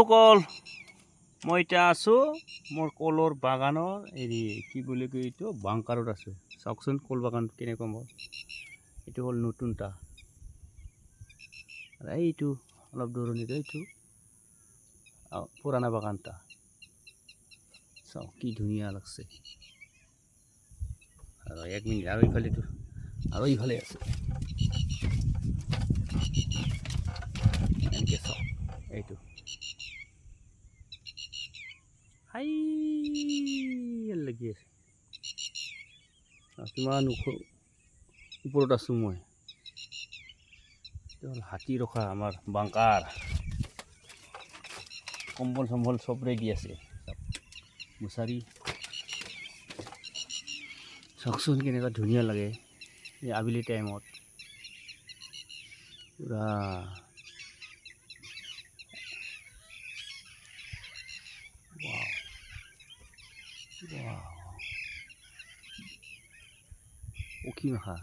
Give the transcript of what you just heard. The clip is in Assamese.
বন্ধুসকল, মই এতিয়া আছোঁ মোৰ কলৰ বাগানৰ কি বুলি কয় এইটো বাংকাৰত আছোঁ। চাওকচোন কল বাগান কেনেকুৱা মোৰ। এইটো হ'ল নতুনটা, এইটো অলপ দূৰণিত এইটো পুৰাণা বাগানটা। চাওক কি ধুনীয়া লাগছে। আৰু 1 মিনিট আৰু ইফালে আছে এনেকৈ চাওক এইটো হাই লাগি আছে। কিমান ওপৰত আছোঁ মই। হাতী ৰখা আমাৰ বাংকাৰ, কম্বল চম্বল চব ৰেডি আছে। মুছাৰি চাওকচোন কেনেকুৱা ধুনীয়া লাগে এই আবেলি টাইমত। পুৰা পক্ষী মাখা